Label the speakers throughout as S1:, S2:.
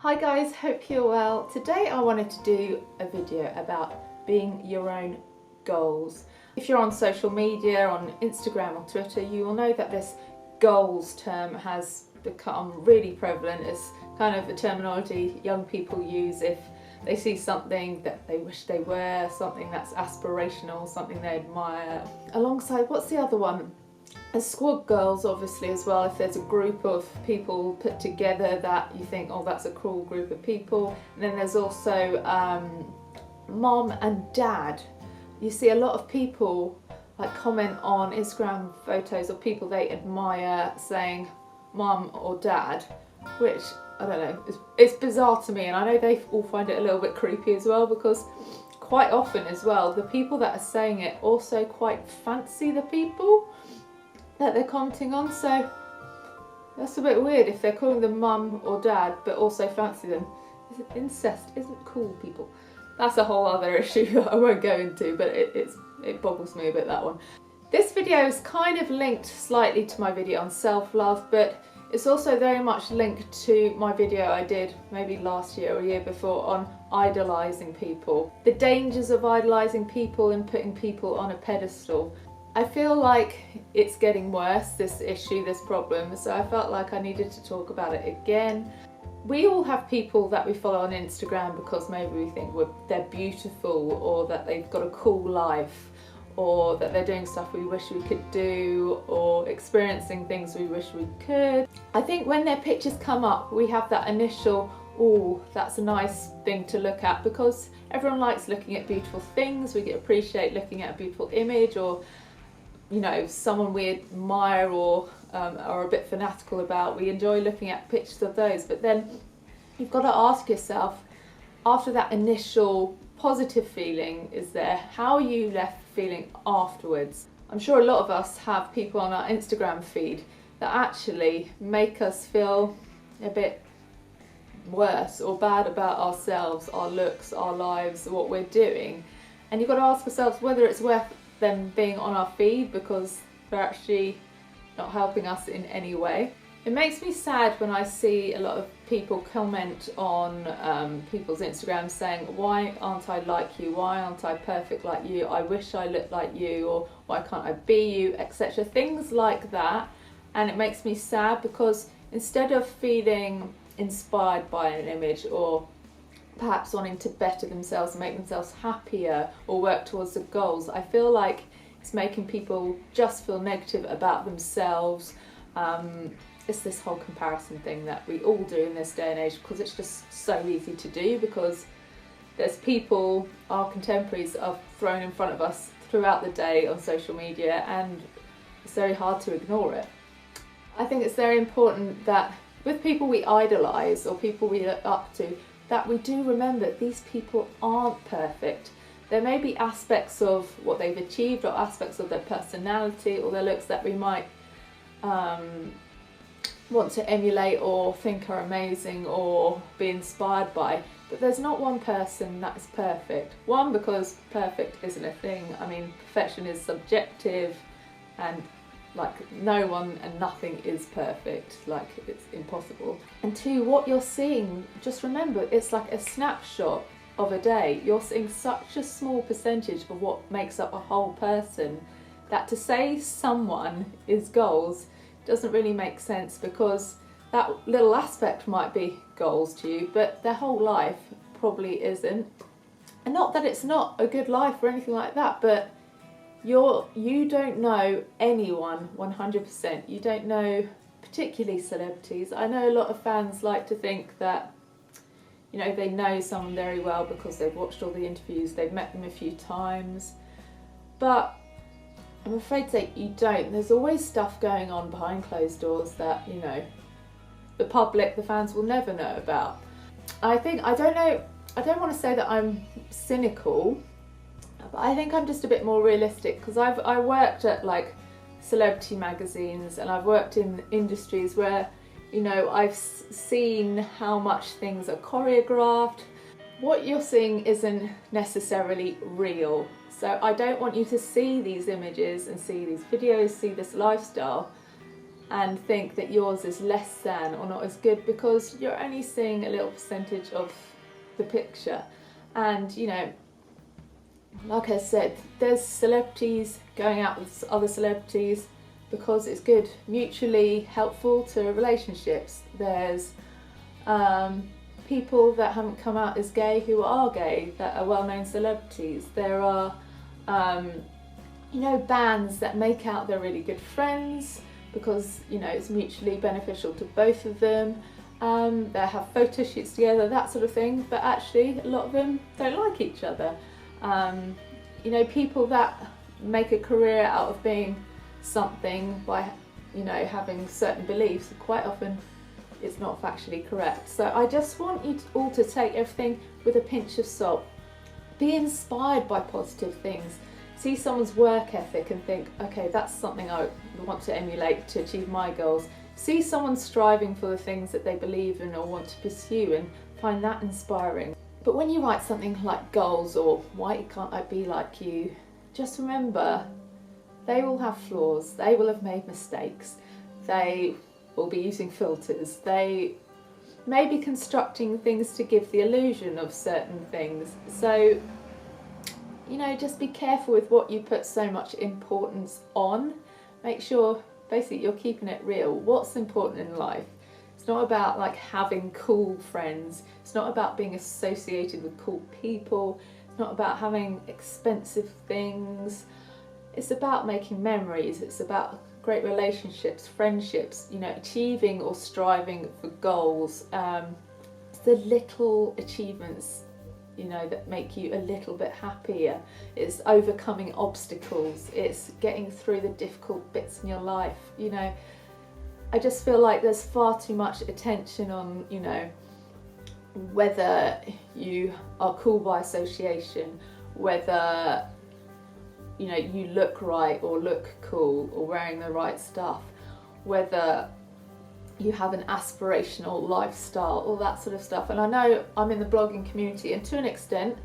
S1: Hi guys, hope you're well. Today I wanted to do a video about being your own goals. If you're on social media, on Instagram or Twitter, you will know that this goals term has become really prevalent. It's kind of a terminology young people use if they see something that they wish they were, something that's aspirational, something they admire. Alongside, what's the other one? As squad girls, obviously, as well, if there's a group of people put together that you think, oh, that's a cool group of people. And then there's also mom and dad. You see a lot of people like comment on Instagram photos of people they admire saying mum or dad, which, I don't know, it's bizarre to me, and I know they all find it a little bit creepy as well, because quite often as well, the people that are saying it also quite fancy the people that they're commenting on, so that's a bit weird if they're calling them mum or dad but also fancy them. Incest isn't cool, people. That's a whole other issue that I won't go into, but it boggles me a bit, that one. This video is kind of linked slightly to my video on self-love, but it's also very much linked to my video I did maybe last year or a year before on idolizing people. The dangers of idolizing people and putting people on a pedestal. I feel like it's getting worse, this issue, this problem, so I felt like I needed to talk about it again. We all have people that we follow on Instagram because maybe we think they're beautiful, or that they've got a cool life, or that they're doing stuff we wish we could do, or experiencing things we wish we could. I think when their pictures come up, we have that initial, oh, that's a nice thing to look at, because everyone likes looking at beautiful things. We appreciate looking at a beautiful image, or you know, someone we admire or are a bit fanatical about. We enjoy looking at pictures of those, but then you've got to ask yourself, after that initial positive feeling is there, how are you left feeling afterwards? I'm sure a lot of us have people on our Instagram feed that actually make us feel a bit worse or bad about ourselves, our looks, our lives, what we're doing, and you've got to ask yourselves whether it's worth them being on our feed because they're actually not helping us in any way. It makes me sad when I see a lot of people comment on people's Instagram saying, why aren't I like you, why aren't I perfect like you, I wish I looked like you, or why can't I be you, etc. Things like that. And it makes me sad because instead of feeling inspired by an image, or perhaps wanting to better themselves and make themselves happier or work towards the goals, I feel like it's making people just feel negative about themselves. It's this whole comparison thing that we all do in this day and age because it's just so easy to do, because there's people, our contemporaries, are thrown in front of us throughout the day on social media, and it's very hard to ignore it. I think it's very important that with people we idolise or people we look up to, that we do remember these people aren't perfect. There may be aspects of what they've achieved or aspects of their personality or their looks that we might want to emulate or think are amazing or be inspired by, but there's not one person that is perfect. One, because perfect isn't a thing. I mean, perfection is subjective, and like no one and nothing is perfect, like it's impossible. And two, what you're seeing, just remember, it's like a snapshot of a day. You're seeing such a small percentage of what makes up a whole person, that to say someone is goals doesn't really make sense, because that little aspect might be goals to you, but their whole life probably isn't. And not that it's not a good life or anything like that, but you don't know anyone 100%. You don't know particularly celebrities. I know a lot of fans like to think that, you know, they know someone very well because they've watched all the interviews, they've met them a few times, but I'm afraid that you don't. There's always stuff going on behind closed doors that, you know, the public, the fans will never know about. I don't want to say that I'm cynical, but I think I'm just a bit more realistic, because I worked at like celebrity magazines, and I've worked in industries where, you know, I've seen how much things are choreographed. What you're seeing isn't necessarily real. So I don't want you to see these images and see these videos, see this lifestyle, and think that yours is less than or not as good because you're only seeing a little percentage of the picture. And you know, like I said, there's celebrities going out with other celebrities because it's good, mutually helpful to relationships. There's people that haven't come out as gay who are gay that are well-known celebrities. There are you know, bands that make out they're really good friends because, you know, it's mutually beneficial to both of them. They have photo shoots together, that sort of thing, but actually a lot of them don't like each other. You know, people that make a career out of being something by, you know, having certain beliefs, quite often it's not factually correct. So I just want you all to take everything with a pinch of salt. Be inspired by positive things. See someone's work ethic and think, okay, that's something I want to emulate to achieve my goals. See someone striving for the things that they believe in or want to pursue and find that inspiring. But when you write something like goals or why can't I be like you, just remember they will have flaws, they will have made mistakes, they will be using filters, they may be constructing things to give the illusion of certain things. So, you know, just be careful with what you put so much importance on. Make sure basically you're keeping it real. What's important in life? It's not about like having cool friends. It's not about being associated with cool people. It's not about having expensive things. It's about making memories. It's about great relationships, friendships, you know, achieving or striving for goals. It's the little achievements, you know, that make you a little bit happier. It's overcoming obstacles. It's getting through the difficult bits in your life. You know, I just feel like there's far too much attention on, you know, whether you are cool by association, whether, you know, you look right or look cool or wearing the right stuff, whether you have an aspirational lifestyle, all that sort of stuff. And I know I'm in the blogging community, and to an extent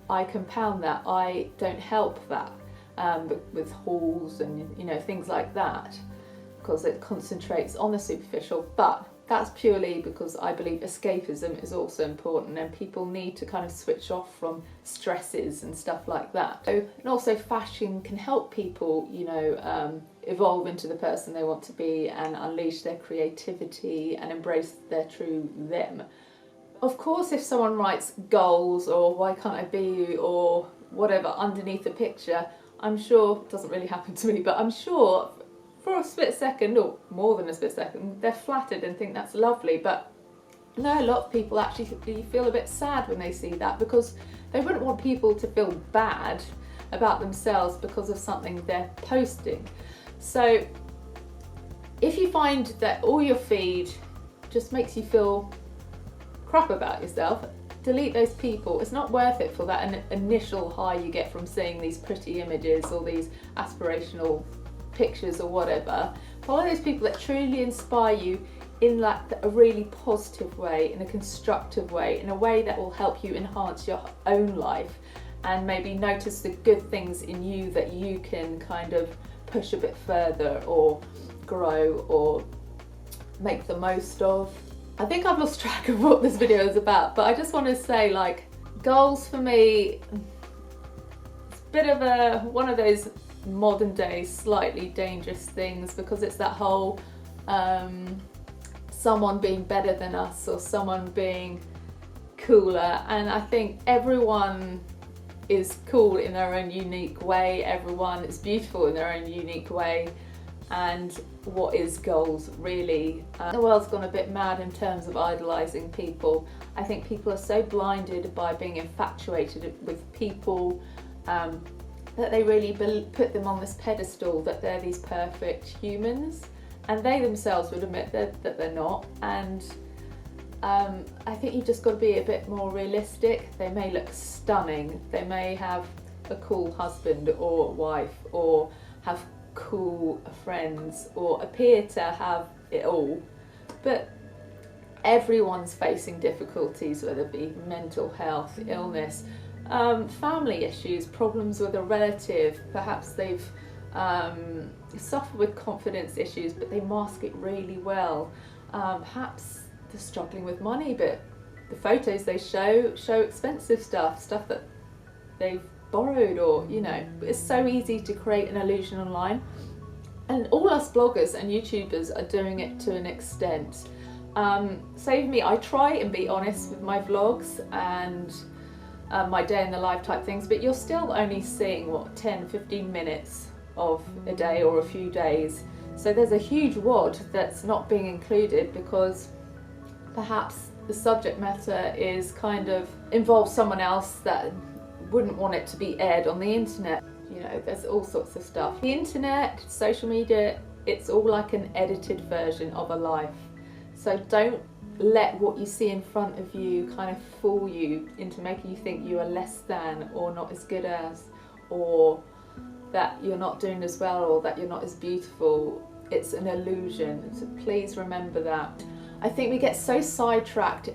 S1: I compound that. I don't help that with hauls and, you know, things like that, because it concentrates on the superficial. But that's purely because I believe escapism is also important, and people need to kind of switch off from stresses and stuff like that. So, and also fashion can help people, you know, evolve into the person they want to be and unleash their creativity and embrace their true them. Of course, if someone writes goals or why can't I be you or whatever underneath the picture, I'm sure, it doesn't really happen to me, but I'm sure for a split second, or more than a split second, they're flattered and think that's lovely. But no, a lot of people actually feel a bit sad when they see that, because they wouldn't want people to feel bad about themselves because of something they're posting. So if you find that all your feed just makes you feel crap about yourself, delete those people. It's not worth it for that initial high you get from seeing these pretty images or these aspirational pictures or whatever. Follow those people that truly inspire you in like a really positive way, in a constructive way, in a way that will help you enhance your own life, and maybe notice the good things in you that you can kind of push a bit further or grow or make the most of. I think I've lost track of what this video is about, but I just want to say, like, goals for me, it's a bit of one of those modern day slightly dangerous things, because it's that whole someone being better than us or someone being cooler, and I think everyone is cool in their own unique way, everyone is beautiful in their own unique way. And what is goals really? The world's gone a bit mad in terms of idolizing people. I think people are so blinded by being infatuated with people that they really put them on this pedestal, that they're these perfect humans, and they themselves would admit that they're not. And I think you've just got to be a bit more realistic. They may look stunning, they may have a cool husband or wife, or have cool friends, or appear to have it all, but everyone's facing difficulties, whether it be mental health, illness, family issues, problems with a relative, perhaps they've suffer with confidence issues, but they mask it really well. Perhaps they're struggling with money, but the photos they show expensive stuff that they've borrowed, or it's so easy to create an illusion online. And all us bloggers and YouTubers are doing it to an extent. Save me, I try and be honest with my vlogs and my day in the life type things, but you're still only seeing 10-15 minutes of a day or a few days. So there's a huge wad that's not being included because perhaps the subject matter is kind of involves someone else that wouldn't want it to be aired on the internet. There's all sorts of stuff. The internet, social media, it's all like an edited version of a life. So don't let what you see in front of you kind of fool you into making you think you are less than, or not as good as, or that you're not doing as well, or that you're not as beautiful. It's an illusion, so please remember that. I think we get so sidetracked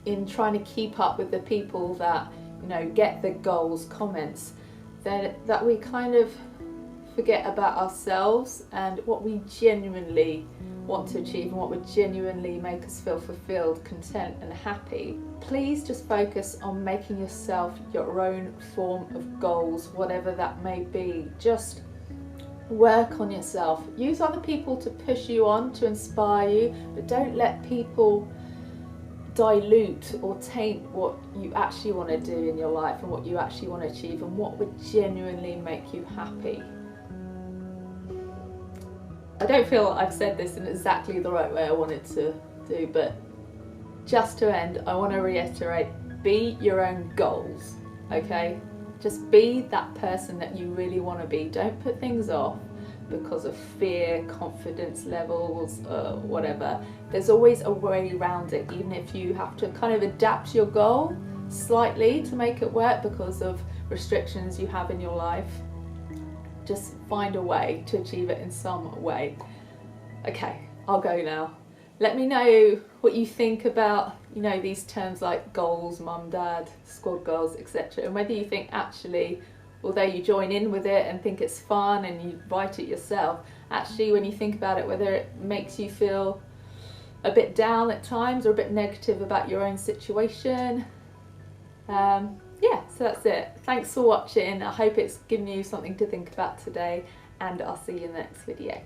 S1: in trying to keep up with the people that get the goals comments that we kind of forget about ourselves and what we genuinely want to achieve and what would genuinely make us feel fulfilled, content and happy. Please just focus on making yourself your own form of goals, whatever that may be. Just work on yourself. Use other people to push you on, to inspire you, but don't let people dilute or taint what you actually want to do in your life and what you actually want to achieve and what would genuinely make you happy. I don't feel I've said this in exactly the right way I wanted to do, but just to end, I want to reiterate, be your own goals, okay? Just be that person that you really want to be. Don't put things off because of fear, confidence levels, whatever. There's always a way around it, even if you have to kind of adapt your goal slightly to make it work because of restrictions you have in your life. Just find a way to achieve it in some way. Okay, I'll go now. Let me know what you think about, these terms like goals, mum, dad, squad goals, etc. And whether you think actually, although you join in with it and think it's fun and you write it yourself, actually when you think about it, whether it makes you feel a bit down at times or a bit negative about your own situation. Yeah, so that's it. Thanks for watching. I hope it's given you something to think about today, and I'll see you in the next video.